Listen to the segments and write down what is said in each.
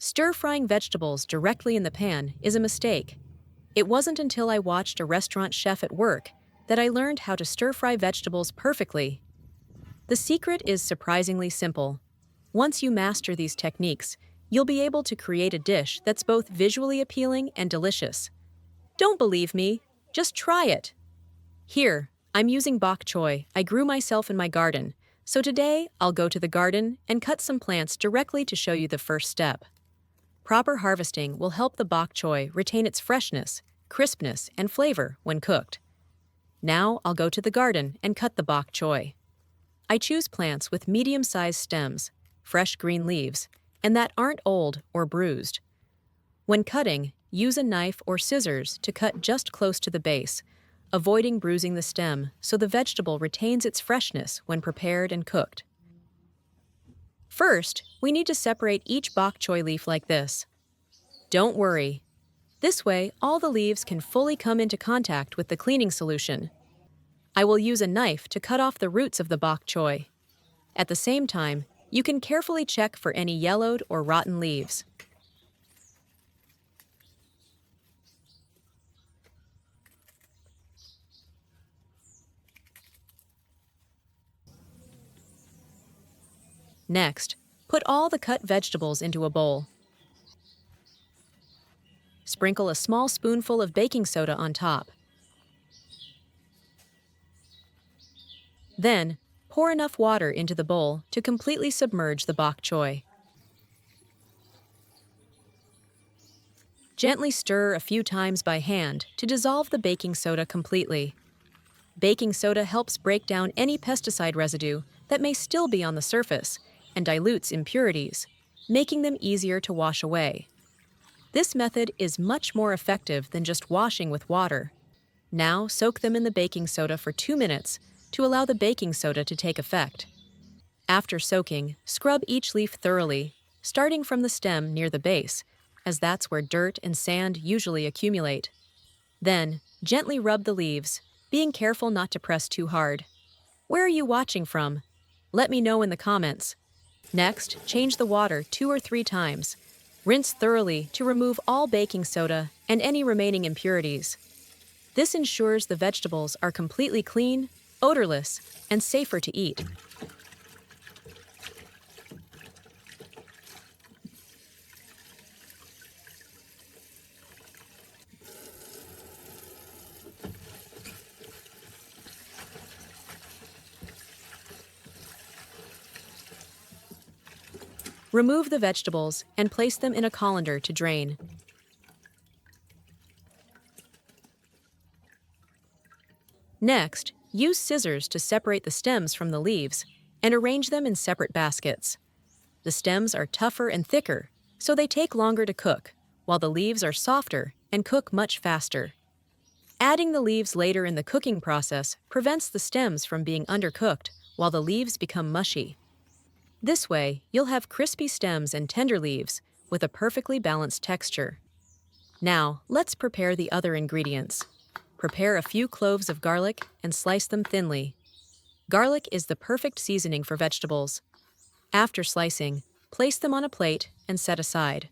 Stir-frying vegetables directly in the pan is a mistake. It wasn't until I watched a restaurant chef at work that I learned how to stir-fry vegetables perfectly. The secret is surprisingly simple. Once you master these techniques, you'll be able to create a dish that's both visually appealing and delicious. Don't believe me? Just try it. Here, I'm using bok choy I grew myself in my garden, so today I'll go to the garden and cut some plants directly to show you the first step. Proper harvesting will help the bok choy retain its freshness, crispness, and flavor when cooked. Now I'll go to the garden and cut the bok choy. I choose plants with medium-sized stems, fresh green leaves, and that aren't old or bruised. When cutting, use a knife or scissors to cut just close to the base, avoiding bruising the stem so the vegetable retains its freshness when prepared and cooked. First, we need to separate each bok choy leaf like this. Don't worry. This way, all the leaves can fully come into contact with the cleaning solution. I will use a knife to cut off the roots of the bok choy. At the same time, you can carefully check for any yellowed or rotten leaves. Next, put all the cut vegetables into a bowl. Sprinkle a small spoonful of baking soda on top. Then, pour enough water into the bowl to completely submerge the bok choy. Gently stir a few times by hand to dissolve the baking soda completely. Baking soda helps break down any pesticide residue that may still be on the surface and dilutes impurities, making them easier to wash away. This method is much more effective than just washing with water. Now soak them in the baking soda for 2 minutes to allow the baking soda to take effect. After soaking, scrub each leaf thoroughly, starting from the stem near the base, as that's where dirt and sand usually accumulate. Then, gently rub the leaves, being careful not to press too hard. Where are you watching from? Let me know in the comments. Next, change the water 2 or 3 times. Rinse thoroughly to remove all baking soda and any remaining impurities. This ensures the vegetables are completely clean, odorless, and safer to eat. Remove the vegetables and place them in a colander to drain. Next, use scissors to separate the stems from the leaves and arrange them in separate baskets. The stems are tougher and thicker, so they take longer to cook, while the leaves are softer and cook much faster. Adding the leaves later in the cooking process prevents the stems from being undercooked while the leaves become mushy. This way, you'll have crispy stems and tender leaves with a perfectly balanced texture. Now, let's prepare the other ingredients. Prepare a few cloves of garlic and slice them thinly. Garlic is the perfect seasoning for vegetables. After slicing, place them on a plate and set aside.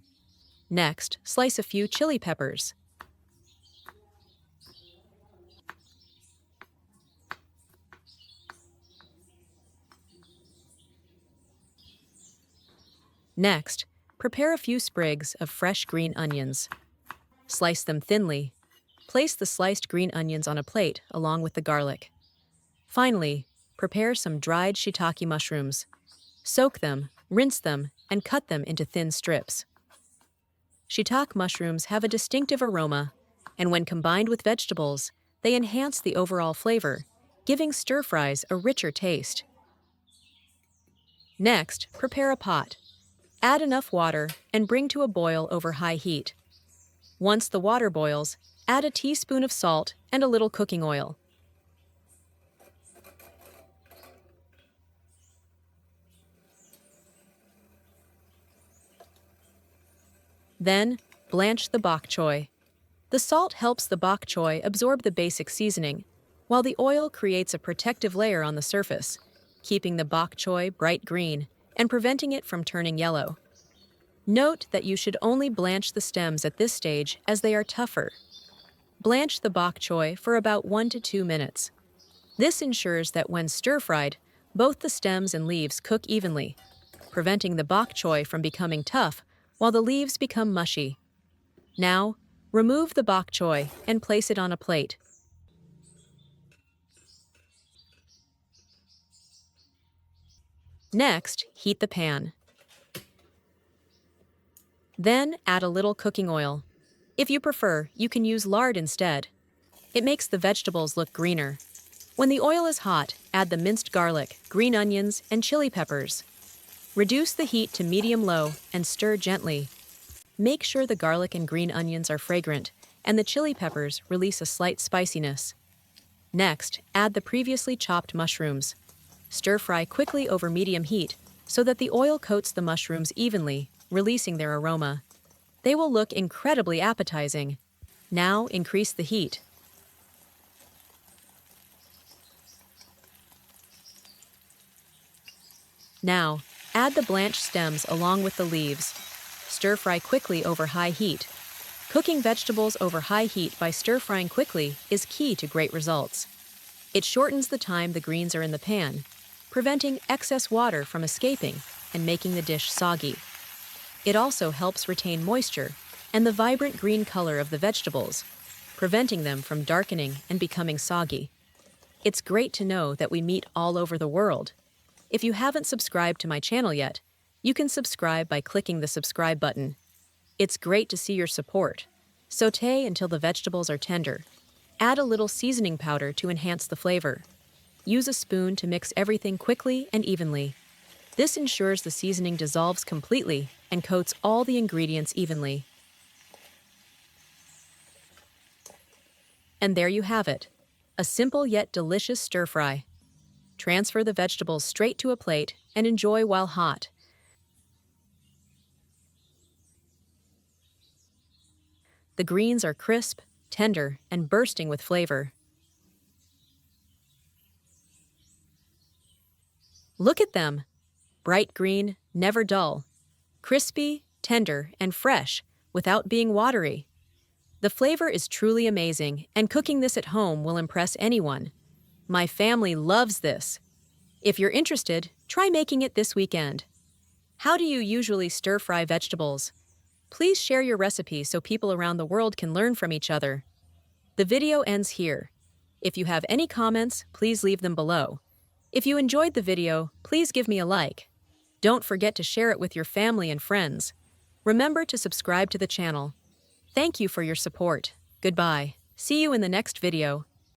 Next, slice a few chili peppers. Next, prepare a few sprigs of fresh green onions. Slice them thinly. Place the sliced green onions on a plate along with the garlic. Finally, prepare some dried shiitake mushrooms. Soak them, rinse them, and cut them into thin strips. Shiitake mushrooms have a distinctive aroma, and when combined with vegetables, they enhance the overall flavor, giving stir-fries a richer taste. Next, prepare a pot. Add enough water and bring to a boil over high heat. Once the water boils, add a teaspoon of salt and a little cooking oil. Then, blanch the bok choy. The salt helps the bok choy absorb the basic seasoning, while the oil creates a protective layer on the surface, keeping the bok choy bright green and preventing it from turning yellow. Note that you should only blanch the stems at this stage as they are tougher. Blanch the bok choy for about 1 to 2 minutes. This ensures that when stir-fried, both the stems and leaves cook evenly, preventing the bok choy from becoming tough while the leaves become mushy. Now, remove the bok choy and place it on a plate. Next, heat the pan. Then add a little cooking oil. If you prefer, you can use lard instead. It makes the vegetables look greener. When the oil is hot, add the minced garlic, green onions, and chili peppers. Reduce the heat to medium-low and stir gently. Make sure the garlic and green onions are fragrant, and the chili peppers release a slight spiciness. Next, add the previously chopped mushrooms. Stir-fry quickly over medium heat so that the oil coats the mushrooms evenly, releasing their aroma. They will look incredibly appetizing. Now increase the heat. Now, add the blanched stems along with the leaves. Stir-fry quickly over high heat. Cooking vegetables over high heat by stir-frying quickly is key to great results. It shortens the time the greens are in the pan, preventing excess water from escaping and making the dish soggy. It also helps retain moisture and the vibrant green color of the vegetables, preventing them from darkening and becoming soggy. It's great to know that we meet all over the world. If you haven't subscribed to my channel yet, you can subscribe by clicking the subscribe button. It's great to see your support. Sauté until the vegetables are tender. Add a little seasoning powder to enhance the flavor. Use a spoon to mix everything quickly and evenly. This ensures the seasoning dissolves completely and coats all the ingredients evenly. And there you have it, a simple yet delicious stir-fry. Transfer the vegetables straight to a plate and enjoy while hot. The greens are crisp, tender, and bursting with flavor. Look at them! Bright green, never dull. Crispy, tender, and fresh, without being watery. The flavor is truly amazing, and cooking this at home will impress anyone. My family loves this. If you're interested, try making it this weekend. How do you usually stir-fry vegetables? Please share your recipe so people around the world can learn from each other. The video ends here. If you have any comments, please leave them below. If you enjoyed the video, please give me a like. Don't forget to share it with your family and friends. Remember to subscribe to the channel. Thank you for your support. Goodbye. See you in the next video.